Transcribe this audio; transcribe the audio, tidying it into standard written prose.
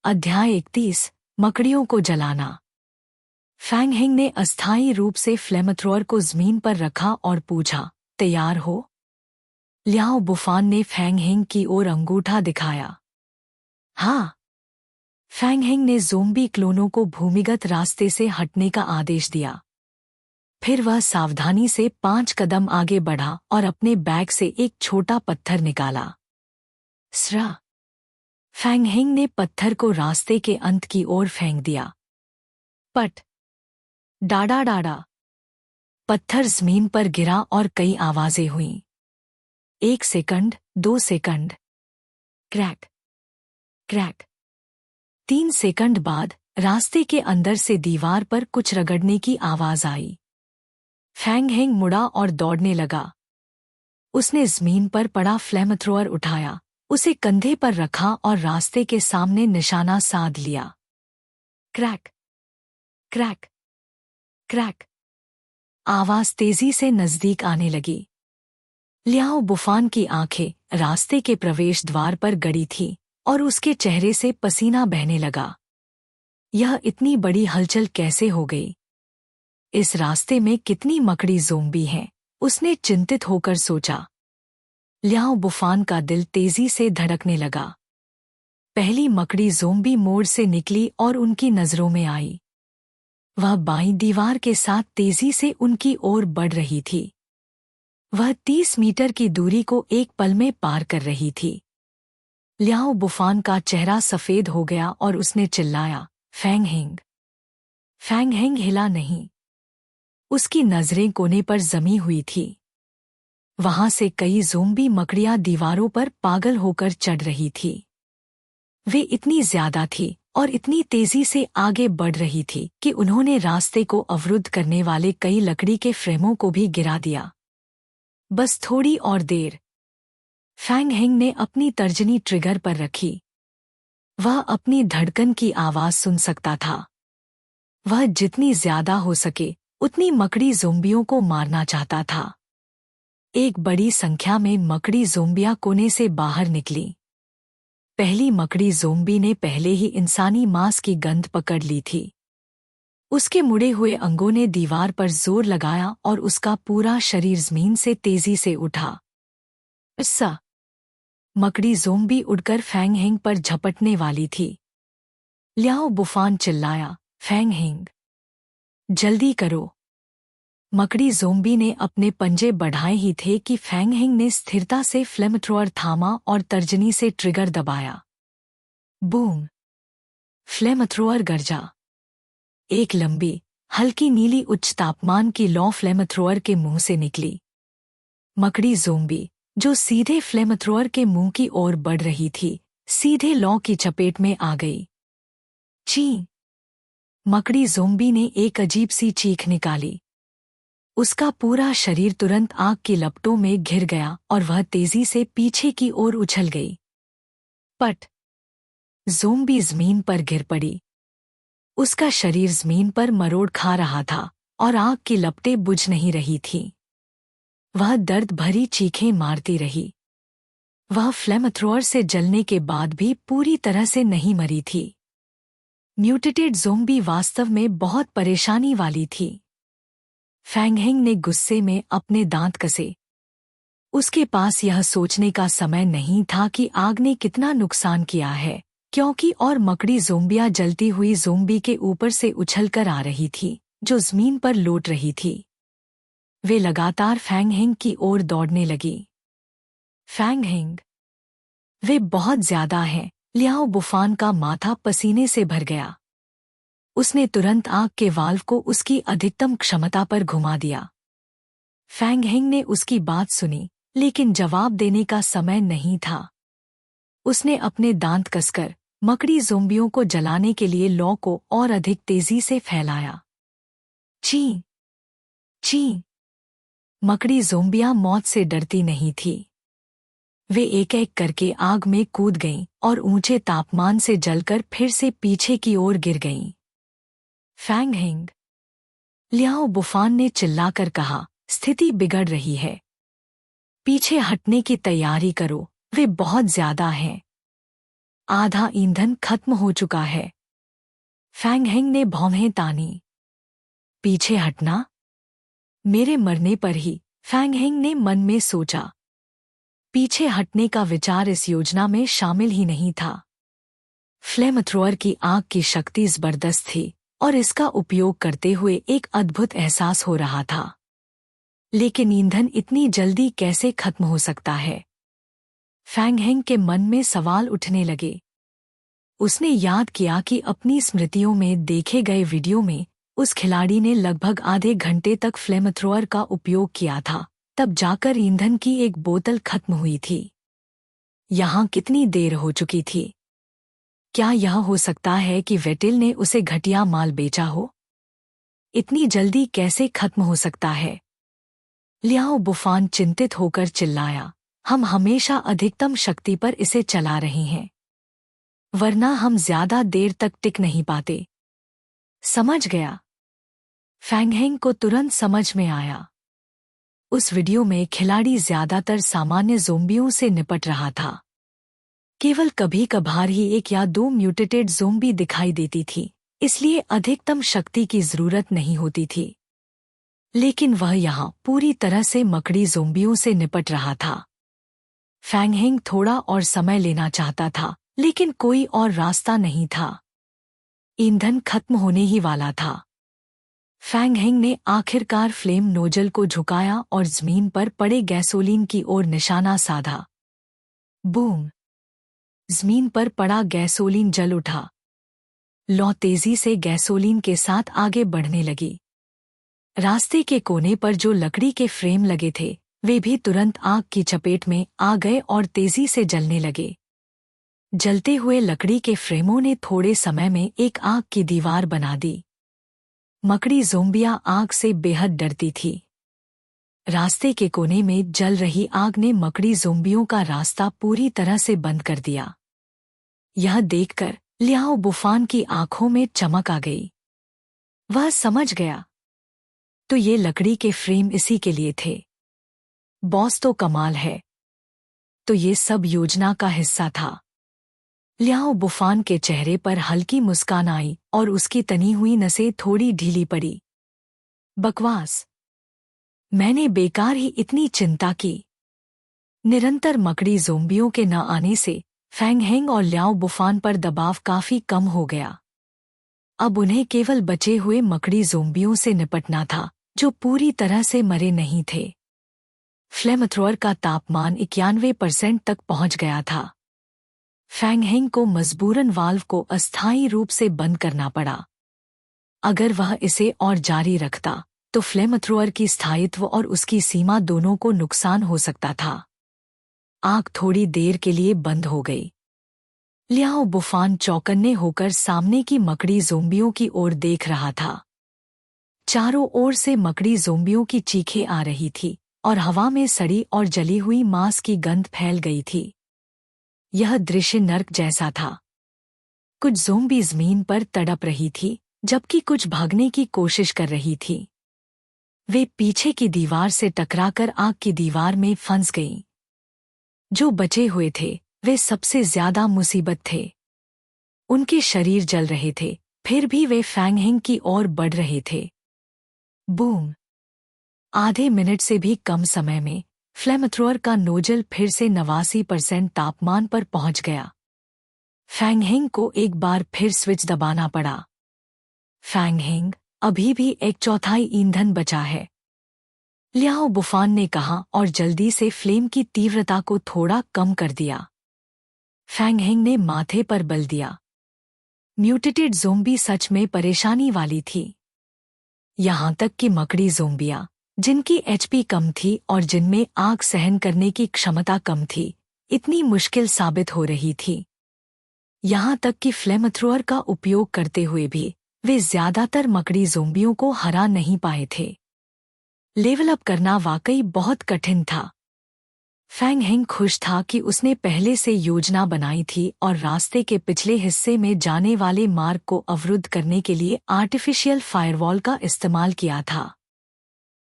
अध्याय 31 मकड़ियों को जलाना। फैंग हिंग ने अस्थायी रूप से फ्लेमथ्रोअर को जमीन पर रखा और पूछा, तैयार हो? लियाओ बुफान ने फैंग हिंग की ओर अंगूठा दिखाया। हाँ। फैंग हिंग ने ज़ोंबी क्लोनों को भूमिगत रास्ते से हटने का आदेश दिया। फिर वह सावधानी से 5 कदम आगे बढ़ा और अपने बैग से एक छोटा पत्थर निकाला। स्रा। फैंग हिंग ने पत्थर को रास्ते के अंत की ओर फेंक दिया। पट। डाडा डाडा। पत्थर जमीन पर गिरा और कई आवाजें हुईं। 1 second, 2 second. Crack crack. 3 second बाद रास्ते के अंदर से दीवार पर कुछ रगड़ने की आवाज आई। फैंग हिंग मुड़ा और दौड़ने लगा। उसने जमीन पर पड़ा फ्लेमथ्रोअर उठाया, उसे कंधे पर रखा और रास्ते के सामने निशाना साध लिया। Crack crack crack. आवाज तेजी से नजदीक आने लगी। लियाओ बुफान की आंखें रास्ते के प्रवेश द्वार पर गड़ी थीं और उसके चेहरे से पसीना बहने लगा। यह इतनी बड़ी हलचल कैसे हो गई? इस रास्ते में कितनी मकड़ी ज़ोंबी हैं? उसने चिंतित होकर सोचा। लियाओ बुफान का दिल तेजी से धड़कने लगा। पहली मकड़ी ज़ोंबी मोड़ से निकली और उनकी नजरों में आई। वह बाईं दीवार के साथ तेजी से उनकी ओर बढ़ रही थी। वह 30 मीटर की दूरी को एक पल में पार कर रही थी। लियाओ बुफान का चेहरा सफेद हो गया और उसने चिल्लाया, फैंग हिंग। फैंग हिंग हिला नहीं। उसकी नजरें कोने पर जमी हुई थी। वहां से कई ज़ोंबी मकड़ियां दीवारों पर पागल होकर चढ़ रही थी। वे इतनी ज्यादा थी और इतनी तेजी से आगे बढ़ रही थी कि उन्होंने रास्ते को अवरुद्ध करने वाले कई लकड़ी के फ्रेमों को भी गिरा दिया। बस थोड़ी और देर। फैंग हिंग ने अपनी तर्जनी ट्रिगर पर रखी। वह अपनी धड़कन की आवाज सुन सकता था। वह जितनी ज्यादा हो सके उतनी मकड़ी ज़ोंबियों को मारना चाहता था। एक बड़ी संख्या में मकड़ी ज़ोंबियां कोने से बाहर निकली। पहली मकड़ी ज़ोंबी ने पहले ही इंसानी मांस की गंध पकड़ ली थी। उसके मुड़े हुए अंगों ने दीवार पर जोर लगाया और उसका पूरा शरीर जमीन से तेजी से उठा। अस्सा। मकड़ी ज़ोंबी उड़कर फैंग हिंग पर झपटने वाली थी। लियाओ बुफान चिल्लाया, फैंग हिंग, जल्दी करो। मकड़ी ज़ोंबी ने अपने पंजे बढ़ाए ही थे कि फैंग हिंग ने स्थिरता से फ्लेमथ्रोअर थामा और तर्जनी से ट्रिगर दबाया। बूम। फ्लेमथ्रोअर गरजा। एक लंबी, हल्की नीली उच्च तापमान की लौ फ्लेमथ्रोअर के मुंह से निकली। मकड़ी ज़ोंबी, जो सीधे फ्लेमथ्रोअर के मुंह की ओर बढ़ रही थी, सीधे लौ की चपेट में आ गई। ची। मकड़ी ज़ोंबी ने एक अजीब सी चीख निकाली। उसका पूरा शरीर तुरंत आग की लपटों में घिर गया और वह तेजी से पीछे की ओर उछल गई। पट। ज़ोंबी जमीन पर गिर पड़ी। उसका शरीर जमीन पर मरोड़ खा रहा था और आग की लपटें बुझ नहीं रही थीं। वह दर्द भरी चीखें मारती रही। वह फ्लेमथ्रोअर से जलने के बाद भी पूरी तरह से नहीं मरी थी। म्यूटेटेड ज़ोंबी वास्तव में बहुत परेशानी वाली थी। फैंग हिंग ने गुस्से में अपने दांत कसे। उसके पास यह सोचने का समय नहीं था कि आग ने कितना नुकसान किया है, क्योंकि और मकड़ी ज़ोंबियां जलती हुई ज़ोंबी के ऊपर से उछलकर आ रही थी, जो जमीन पर लौट रही थी। वे लगातार फैंग हिंग की ओर दौड़ने लगी। फैंग हिंग, वे बहुत ज्यादा हैं। लियाओ बुफान का माथा पसीने से भर गया। उसने तुरंत आग के वाल्व को उसकी अधिकतम क्षमता पर घुमा दिया। फैंग हिंग ने उसकी बात सुनी, लेकिन जवाब देने का समय नहीं था। उसने अपने दांत कसकर मकड़ी ज़ोंबियों को जलाने के लिए लौ को और अधिक तेजी से फैलाया। ची ची। मकड़ी ज़ोंबियां मौत से डरती नहीं थी। वे एक एक करके आग में कूद गईं और ऊंचे तापमान से जलकर फिर से पीछे की ओर गिर गईं। फैंग हिंग। लियाओ बुफान ने चिल्लाकर कहा, स्थिति बिगड़ रही है। पीछे हटने की तैयारी करो, वे बहुत ज्यादा हैं। आधा ईंधन खत्म हो चुका है। फैंग हेंग ने भौहें तानी। पीछे हटना? मेरे मरने पर ही, फैंग हेंग ने मन में सोचा। पीछे हटने का विचार इस योजना में शामिल ही नहीं था। फ्लेम थ्रोअर की आग की शक्ति जबरदस्त थी और इसका उपयोग करते हुए एक अद्भुत एहसास हो रहा था। लेकिन ईंधन इतनी जल्दी कैसे खत्म हो सकता है? फैंग हेंग के मन में सवाल उठने लगे। उसने याद किया कि अपनी स्मृतियों में देखे गए वीडियो में उस खिलाड़ी ने लगभग आधे घंटे तक फ्लेम थ्रोअर का उपयोग किया था, तब जाकर ईंधन की एक बोतल खत्म हुई थी। यहाँ कितनी देर हो चुकी थी? क्या यह हो सकता है कि वेटिल ने उसे घटिया माल बेचा हो? इतनी जल्दी कैसे खत्म हो सकता है? लियाओ बुफान चिंतित होकर चिल्लाया, हम हमेशा अधिकतम शक्ति पर इसे चला रहे हैं, वरना हम ज्यादा देर तक टिक नहीं पाते। समझ गया। फैंग हेंग को तुरंत समझ में आया। उस वीडियो में खिलाड़ी ज्यादातर सामान्य ज़ोंबियों से निपट रहा था। केवल कभी कभार ही एक या दो म्यूटेटेड ज़ोंबी दिखाई देती थी, इसलिए अधिकतम शक्ति की जरूरत नहीं होती थी। लेकिन वह यहाँ पूरी तरह से मकड़ी ज़ोंबियों से निपट रहा था। फैंग हेंग थोड़ा और समय लेना चाहता था, लेकिन कोई और रास्ता नहीं था। ईंधन खत्म होने ही वाला था। फैंग हेंग ने आखिरकार फ्लेम नोजल को झुकाया और जमीन पर पड़े गैसोलीन की ओर निशाना साधा। बूम! जमीन पर पड़ा गैसोलीन जल उठा। लौ तेजी से गैसोलीन के साथ आगे बढ़ने लगी। रास्ते के कोने पर जो लकड़ी के फ्रेम लगे थे, वे भी तुरंत आग की चपेट में आ गए और तेजी से जलने लगे। जलते हुए लकड़ी के फ्रेमों ने थोड़े समय में एक आग की दीवार बना दी। मकड़ी ज़ोंबियां आग से बेहद डरती थी। रास्ते के कोने में जल रही आग ने मकड़ी ज़ोंबियों का रास्ता पूरी तरह से बंद कर दिया। यह देखकर लियाओ बुफान की आंखों में चमक आ गई। वह समझ गया, तो ये लकड़ी के फ्रेम इसी के लिए थे। बॉस तो कमाल है। तो ये सब योजना का हिस्सा था। लियाओ बुफान के चेहरे पर हल्की मुस्कान आई और उसकी तनी हुई नसें थोड़ी ढीली पड़ी। बकवास! मैंने बेकार ही इतनी चिंता की। निरंतर मकड़ी ज़ोंबियों के न आने से फैंग हेंग और लियाओ बुफान पर दबाव काफी कम हो गया। अब उन्हें केवल बचे हुए मकड़ी ज़ोंबियों से निपटना था, जो पूरी तरह से मरे नहीं थे। फ्लेम थ्रोअर का तापमान 91% तक पहुंच गया था। फैंग हेंग को मजबूरन वाल्व को अस्थायी रूप से बंद करना पड़ा। अगर वह इसे और जारी रखता तो फ्लेम थ्रोअर की स्थायित्व और उसकी सीमा दोनों को नुकसान हो सकता था। आग थोड़ी देर के लिए बंद हो गई। लियाओ बुफान चौकन्ने होकर सामने की मकड़ी ज़ोंबियों की ओर देख रहा था। चारों ओर से मकड़ी ज़ोंबियों की चीखें आ रही थी और हवा में सड़ी और जली हुई मांस की गंध फैल गई थी। यह दृश्य नर्क जैसा था। कुछ ज़ोंबी ज़मीन पर तड़प रही थी, जबकि कुछ भागने की कोशिश कर रही थी। वे पीछे की दीवार से टकराकर आग की दीवार में फंस गईं। जो बचे हुए थे, वे सबसे ज्यादा मुसीबत थे। उनके शरीर जल रहे थे, फिर भी वे फैंग हेंग की ओर बढ़ रहे थे। बूम! आधे मिनट से भी कम समय में फ्लेम थ्रोअर का नोजल फिर से 89% तापमान पर पहुंच गया। फैंग हेंग को एक बार फिर स्विच दबाना पड़ा। फैंग हेंग, अभी भी 1/4 ईंधन बचा है, लियाओ बुफान ने कहा और जल्दी से फ्लेम की तीव्रता को थोड़ा कम कर दिया। फैंग हेंग ने माथे पर बल दिया। म्यूटेटेड ज़ोंबी सच में परेशानी वाली थी। यहाँ तक कि मकड़ी ज़ोंबियां, जिनकी एचपी कम थी और जिनमें आग सहन करने की क्षमता कम थी, इतनी मुश्किल साबित हो रही थी। यहाँ तक कि फ्लेम थ्रोअर का उपयोग करते हुए भी वे ज्यादातर मकड़ी ज़ोंबियों को हरा नहीं पाए थे। लेवल अप करना वाकई बहुत कठिन था। फैंग हेंग खुश था कि उसने पहले से योजना बनाई थी और रास्ते के पिछले हिस्से में जाने वाले मार्ग को अवरुद्ध करने के लिए आर्टिफिशियल फायरवॉल का इस्तेमाल किया था।